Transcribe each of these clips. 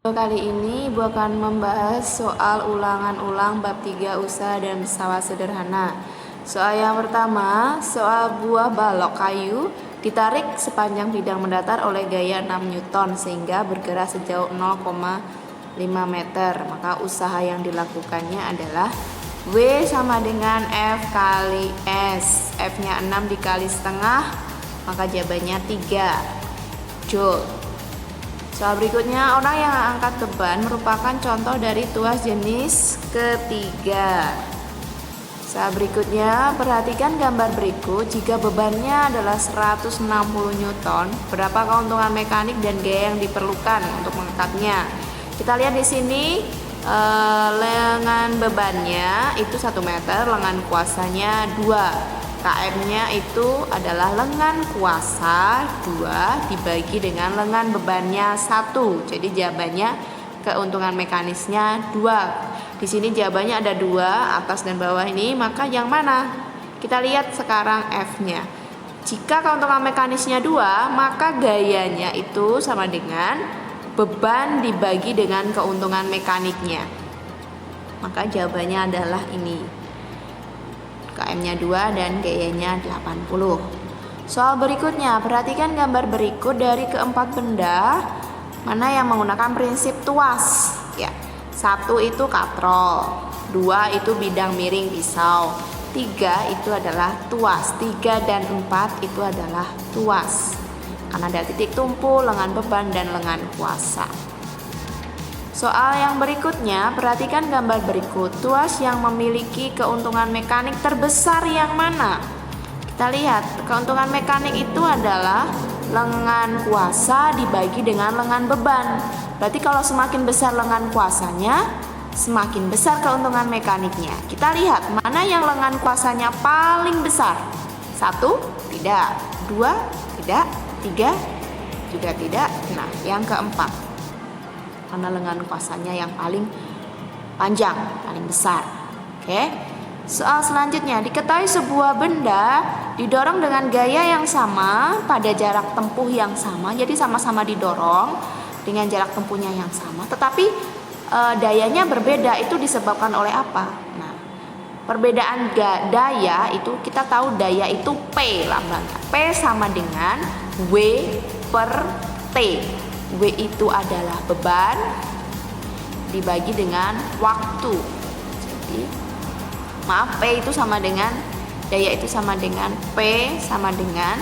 Kali ini Ibu akan membahas soal ulangan ulang bab 3 usaha dan pesawat sederhana. Soal yang pertama, soal buah balok kayu ditarik sepanjang bidang mendatar oleh gaya 6 Newton sehingga bergerak sejauh 0,5 meter. Maka usaha yang dilakukannya adalah W sama dengan F kali S. F-nya 6 dikali setengah, maka jawabannya 3 Joule. Soal berikutnya, orang yang angkat beban merupakan contoh dari tuas jenis ketiga. Soal berikutnya, perhatikan gambar berikut. Jika bebannya adalah 160 Newton, berapa keuntungan mekanik dan gaya yang diperlukan untuk mengangkatnya? Kita lihat di sini lengan bebannya itu 1 meter, lengan kuasanya 2. KM-nya itu adalah lengan kuasa 2 dibagi dengan lengan bebannya 1. Jadi jawabannya keuntungan mekanisnya 2. Di sini jawabannya ada 2, atas dan bawah ini, maka yang mana? Kita lihat sekarang F-nya. Jika keuntungan mekanisnya 2, maka gayanya itu sama dengan beban dibagi dengan keuntungan mekaniknya. Maka jawabannya adalah ini. KM-nya 2 dan gayanya 80. Soal berikutnya, perhatikan gambar berikut dari keempat benda mana yang menggunakan prinsip tuas. Ya, 1 itu katrol, 2 itu bidang miring pisau, 3 itu adalah tuas, 3 dan 4 itu adalah tuas. Karena ada titik tumpu, lengan beban, dan lengan kuasa. Soal yang berikutnya, perhatikan gambar berikut. Tuas yang memiliki keuntungan mekanik terbesar yang mana? Kita lihat, keuntungan mekanik itu adalah lengan kuasa dibagi dengan lengan beban. Berarti kalau semakin besar lengan kuasanya, semakin besar keuntungan mekaniknya. Kita lihat, mana yang lengan kuasanya paling besar? 1, tidak. 2, tidak. 3, juga tidak. Nah, yang keempat, karena lengan kuasanya yang paling panjang, paling besar. Oke. Soal selanjutnya, diketahui sebuah benda didorong dengan gaya yang sama pada jarak tempuh yang sama. Jadi sama-sama didorong dengan jarak tempuhnya yang sama, tetapi dayanya berbeda. Itu disebabkan oleh apa? Nah, perbedaan daya itu kita tahu daya itu P lambangnya. P sama dengan W per T. W itu adalah beban dibagi dengan waktu. Jadi, maaf, P itu sama dengan daya itu sama dengan P sama dengan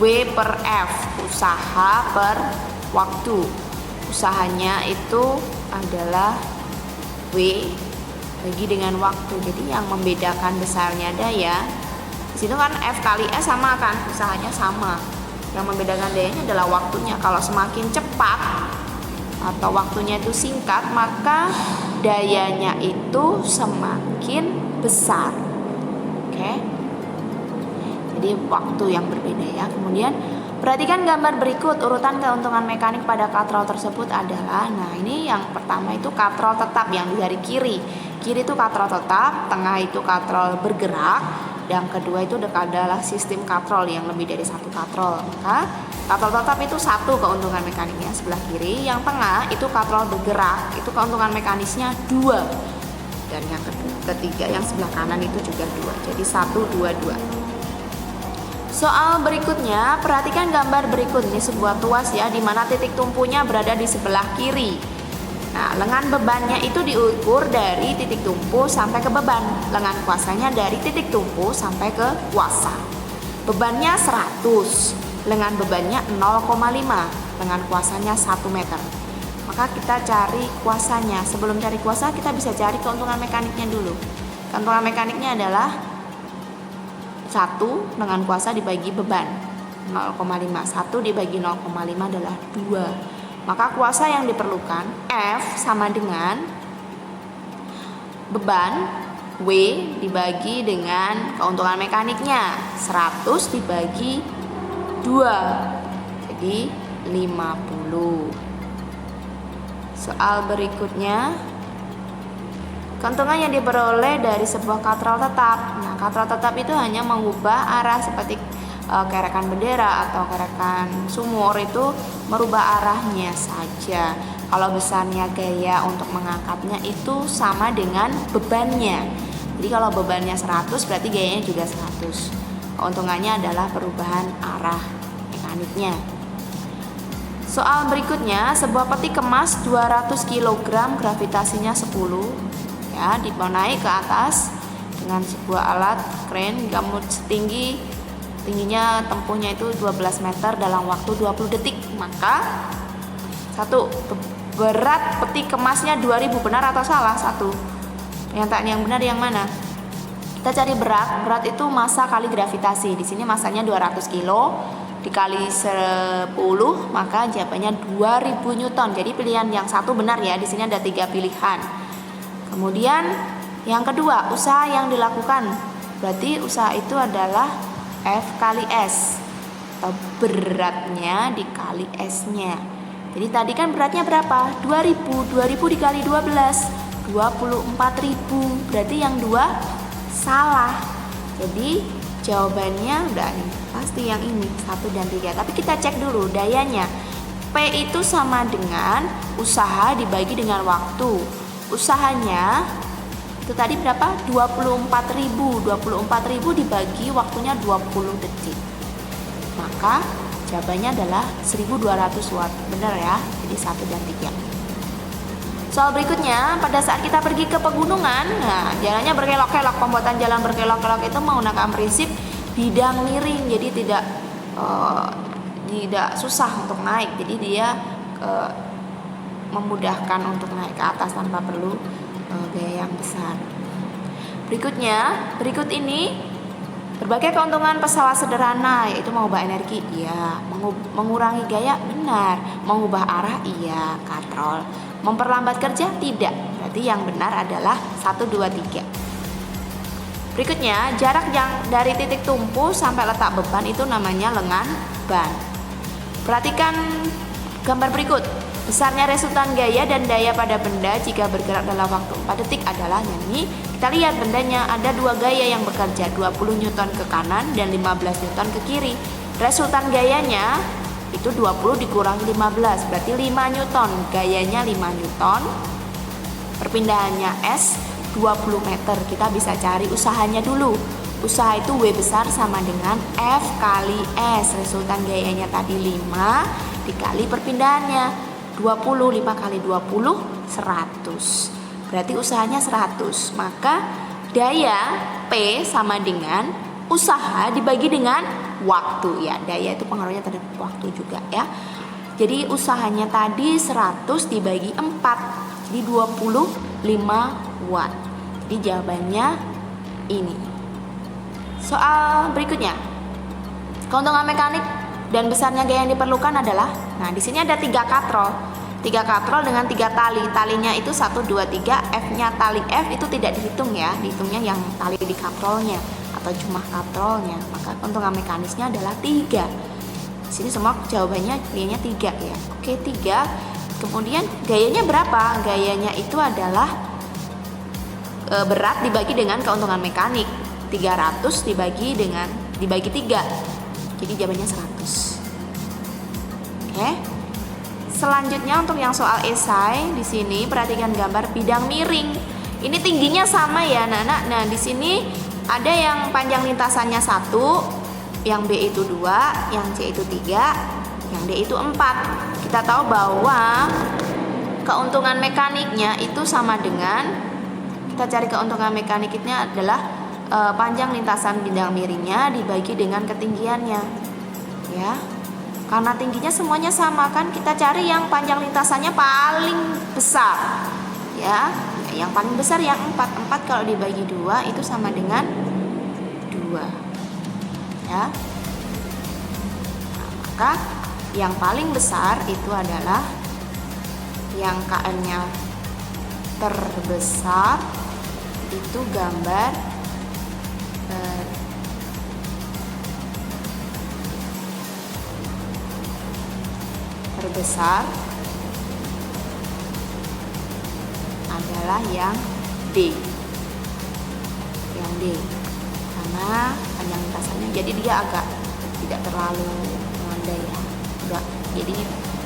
W per F, usaha per waktu. Usahanya itu adalah W bagi dengan waktu. Jadi yang membedakan besarnya daya, di situ kan F kali S sama kan, usahanya sama. Yang membedakan dayanya adalah waktunya. Kalau semakin cepat atau waktunya itu singkat, maka dayanya itu semakin besar. Oke. Jadi waktu yang berbeda ya. Kemudian perhatikan gambar berikut. Urutan keuntungan mekanik pada katrol tersebut adalah, nah ini yang pertama itu katrol tetap yang dari kiri. Kiri itu katrol tetap, tengah itu katrol bergerak. Yang kedua itu adalah sistem katrol yang lebih dari 1 katrol. Maka katrol tetap itu 1 keuntungan mekaniknya sebelah kiri. Yang tengah itu katrol bergerak, itu keuntungan mekanisnya 2. Dan yang ketiga yang sebelah kanan itu juga 2. Jadi 1, 2, 2. Soal berikutnya, perhatikan gambar berikut. Ini sebuah tuas ya, di mana titik tumpunya berada di sebelah kiri. Nah, lengan bebannya itu diukur dari titik tumpu sampai ke beban. Lengan kuasanya dari titik tumpu sampai ke kuasa. Bebannya 100, lengan bebannya 0,5, lengan kuasanya 1 meter. Maka kita cari kuasanya. Sebelum cari kuasa, kita bisa cari keuntungan mekaniknya dulu. Keuntungan mekaniknya adalah 1 lengan kuasa dibagi beban 0,5. 1 dibagi 0,5 adalah 2. Maka kuasa yang diperlukan F sama dengan beban W dibagi dengan keuntungan mekaniknya 100 dibagi 2, jadi 50. Soal berikutnya, keuntungan yang diperoleh dari sebuah katrol tetap. Nah, katrol tetap itu hanya mengubah arah seperti kerekan bendera atau kerekan sumur itu merubah arahnya saja. Kalau besarnya gaya untuk mengangkatnya itu sama dengan bebannya. Jadi kalau bebannya 100 berarti gayanya juga 100. Keuntungannya adalah perubahan arah mekaniknya. Soal berikutnya, sebuah peti kemas 200 kg gravitasinya 10 ya, naik ke atas dengan sebuah alat crane gamut tingginya tempuhnya itu 12 meter dalam waktu 20 detik. Maka satu, berat peti kemasnya 2000, benar atau salah? Satu. Pernyataan yang benar yang mana? Kita cari berat. Berat itu massa kali gravitasi. Di sini massanya 200 kilo dikali 10, maka jawabannya 2000 Newton. Jadi pilihan yang satu benar ya. Di sini ada 3 pilihan. Kemudian yang kedua, usaha yang dilakukan. Berarti usaha itu adalah F kali S atau beratnya dikali S-nya. Jadi tadi kan beratnya berapa? 2000 dikali 12, 24.000. Berarti yang dua salah. Jadi jawabannya udah nih, pasti yang ini 1 dan 3. Tapi kita cek dulu dayanya. P itu sama dengan usaha dibagi dengan waktu. Usahanya itu tadi berapa? 24.000. 24.000 dibagi waktunya 20 detik. Maka jawabannya adalah 1200 watt. Benar ya? Jadi 1 dan 3. Soal berikutnya, pada saat kita pergi ke pegunungan, nah jalannya berkelok-kelok. Pembuatan jalan berkelok-kelok itu menggunakan prinsip bidang miring. Jadi tidak susah untuk naik. Jadi dia memudahkan untuk naik ke atas tanpa perlu gaya yang besar. Berikut ini berbagai keuntungan pesawat sederhana, yaitu mengubah energi, iya. Mengurangi gaya, benar. Mengubah arah, iya. Katrol. Memperlambat kerja, tidak. Berarti yang benar adalah 1, 2, 3. Berikutnya, jarak yang dari titik tumpu sampai letak beban itu namanya lengan ban. Perhatikan gambar berikut. Besarnya resultan gaya dan daya pada benda jika bergerak dalam waktu 4 detik adalah ini. Kita lihat bendanya ada 2 gaya yang bekerja, 20 Newton ke kanan dan 15 Newton ke kiri. Resultan gayanya itu 20 dikurangi 15, berarti 5 Newton. Gayanya 5 Newton. Perpindahannya S 20 meter. Kita bisa cari usahanya dulu. Usaha itu W besar sama dengan F kali S. Resultan gayanya tadi 5 dikali perpindahannya 20, 5 kali 20, 100. Berarti usahanya 100. Maka daya P sama dengan usaha dibagi dengan waktu ya. Daya itu pengaruhnya terhadap waktu juga ya. Jadi usahanya tadi 100 dibagi 4. Jadi 25 watt. Jadi jawabannya ini. Soal berikutnya. Keuntungan mekanik dan besarnya gaya yang diperlukan adalah, nah di sini ada 3 katrol. 3 katrol dengan 3 tali. Talinya itu 1, 2, 3. F-nya tali F itu tidak dihitung ya. Dihitungnya yang tali di katrolnya atau jumlah katrolnya. Maka keuntungan mekanisnya adalah 3. Di sini semua jawabannya gayanya 3 ya. Oke, 3. Kemudian gayanya berapa? Gayanya itu adalah berat dibagi dengan keuntungan mekanik. 300 dibagi 3. Jadi jawabannya 100. Oke. Selanjutnya untuk yang soal esai di sini perhatikan gambar bidang miring. Ini tingginya sama ya, anak-anak. Nah, di sini ada yang panjang lintasannya 1, yang B itu 2, yang C itu 3, yang D itu 4. Kita tahu bahwa keuntungan mekaniknya itu sama dengan, kita cari keuntungan mekaniknya adalah panjang lintasan bidang miringnya dibagi dengan ketinggiannya ya. Karena tingginya semuanya sama kan, kita cari yang panjang lintasannya paling besar ya. Yang paling besar yang 4 kalau dibagi 2 itu sama dengan 2 ya. Nah, maka yang paling besar itu adalah yang KM-nya terbesar, itu gambar terbesar adalah yang D. Yang D. Karena panjang lintasannya jadi dia agak tidak terlalu memandai ya. Jadi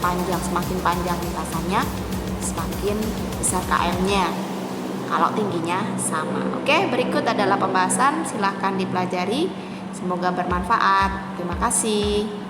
panjang, semakin panjang lintasannya, semakin besar KM-nya. Kalau tingginya sama. Oke, berikut adalah pembahasan, silahkan dipelajari. Semoga bermanfaat. Terima kasih.